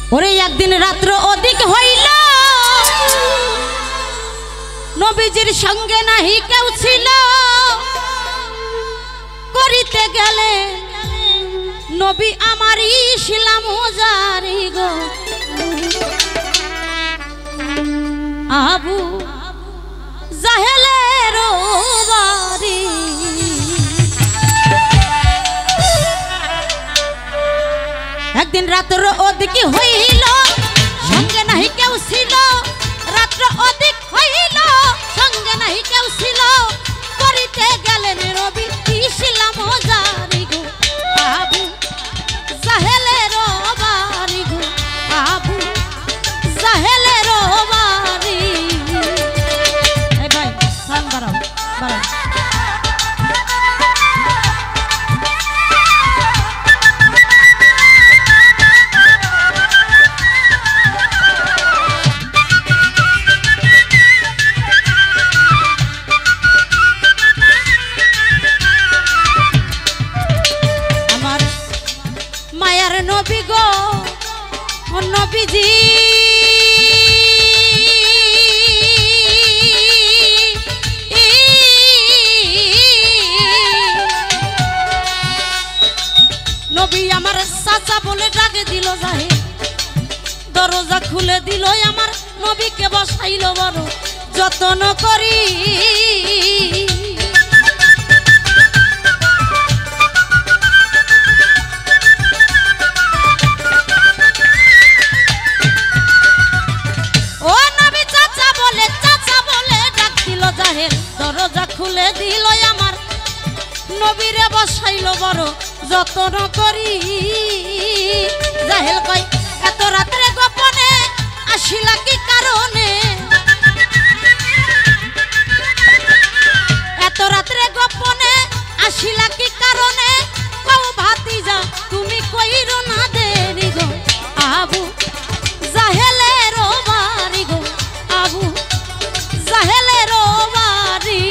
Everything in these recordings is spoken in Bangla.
ওরে একদিন রাত্র অধিক হইল নবীজির সঙ্গে নাহি কেউ ছিল করিতে গেলে নবী আমারই ছিলাম জারি গো আবু জাহেলের বাড়ি একদিন রাত্র অধিক হইল সঙ্গে নাহি কেউ ছিল রাত্র অধিক হইল সঙ্গে নাহি কেউ ছিল করিতে গেলেন রবি ছিলাম জারি গো আবু জাহেলের বাড়ি গো আবু জাহেলের বাড়ি এই ভাই সান বাড়াও বাড়াও নবী গো নবীজি নবী আমার চাচা বলে ডাকে দিল যাহে দরজা খুলে দিল আমার নবীকে বসাইল বড় যত্ন করি দরজা খুলে দিল আমার নবীরে বসাইল বড় যত্ন করি জাহেল কই এত রাত্রে গোপনে আসিলা কি কারণে এত রাত্রে গোপনে আসিলা কি কারণে কও ভাতিজা তুমি কইরো না দেরি গো আবু জাহেলের বাড়ি গো আবু জাহেলের বাড়ি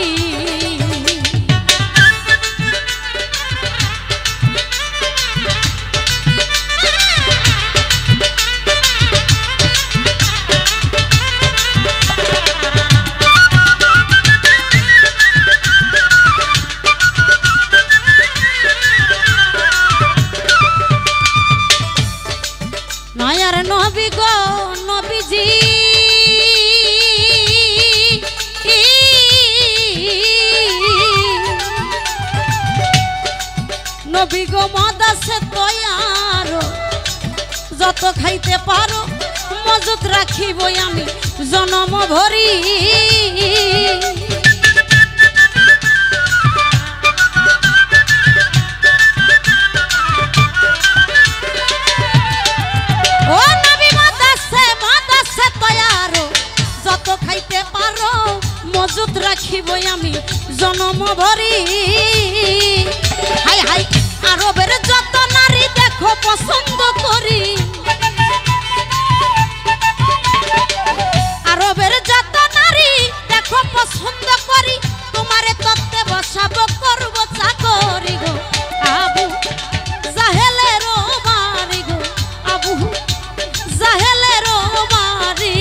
নয়ার নবী গো নবীজি নবী গো মদ আছে তৈয়ার যত খাইতে পারো মজুত রাখিব আমি জনম ভরি ও নবী মদ আছে তৈয়ার যত খাইতে পারো মজুত রাখিব আমি জনম ভরি হাই হাই আরবের যত নারী দেখো পছন্দ করি আরবের যত নারী দেখো পছন্দ করি তোমারে তত্ত্বে বসাবো করবো চাকরি গো আবু জাহেলের বাড়ি গো আবু জাহেলের বাড়ি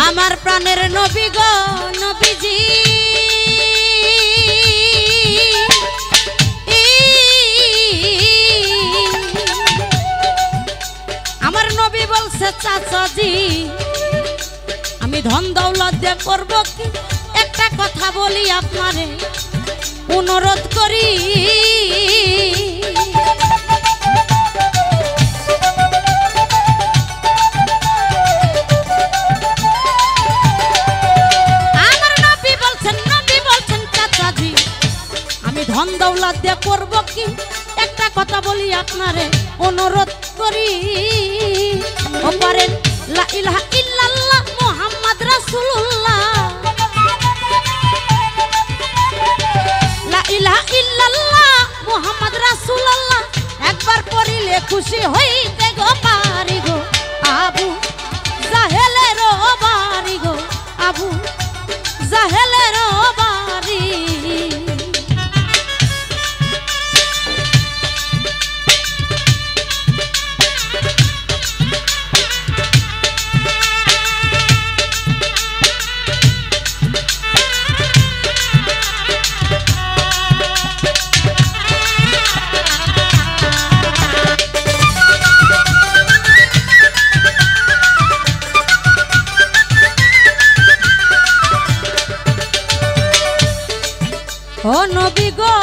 আমার প্রাণের নবী গো নবীজি আমার নবী বলছে চাচাজি আমি ধন দৌলত দিয়ে করব কি একটা কথা বলি আপনারে অনুরোধ করি ধন দৌলত দিয়ে করব কি একটা কথা বলি আপনারে অনুরোধ করি ও পারেন লা ইলাহা ইল্লাল্লাহ মুহাম্মদ রাসূলুল্লাহ লা ইলাহা খুশি হইতে গো পারি গো আবু জাহেলের বাড়ি গো আবু জাহেলের বাড়ি। ও নবী গো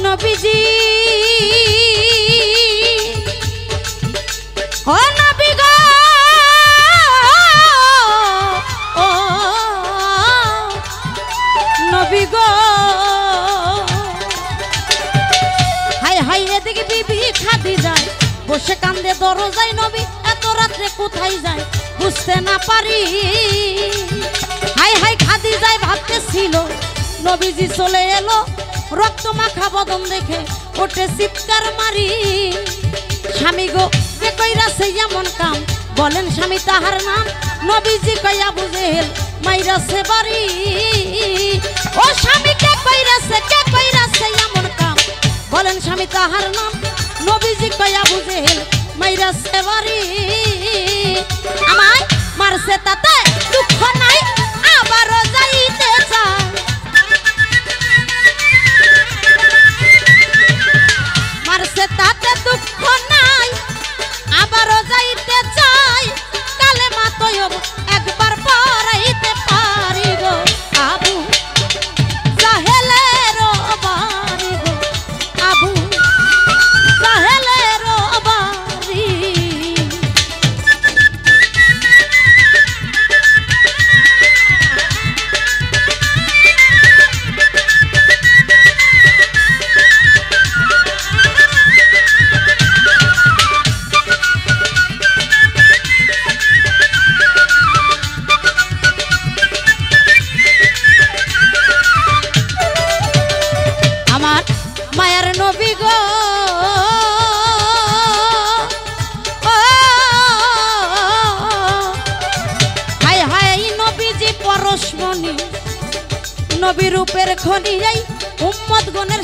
নবীজি ও নবী গো ও নবী গো হাই হাই এদিকে বিবি খাদি যায় বসে কান্দে দরজায় নবী এত রাত্রে কোথায় যায় বুঝতে না পারি। হাই হাই খাদি যায় ভাবতেছিল নবীজি চলে এলো রক্ত মাখা বদন দেখে ওঠে চিৎকার মারি। স্বামী গো কে কইরাছে এমন কাম বলেন স্বামী তাহার নাম নবীজি কইয়া বুঝেল মাইরাছে বাড়ি। ও স্বামী কে কইরাছে এমন কাম বলেন স্বামী তাহার নাম নবীজি কইয়া বুঝেল মাইরাছে বাড়ি। আমায় মারছে তাতে দুঃখ নাই আবারও যাইতে চায় মারছে তাতে দুঃখ নাই আবারও যাইতে চাই কালেমা তয়ব একবার পড়াইতে পারি গো আবু জাহেলের বাড়ি গো আবু জাহেলের বাড়ি। মায়ার নবী গো হাই হাই নবীজি পরশমণি নবী রূপের খনি এই উম্মত গণের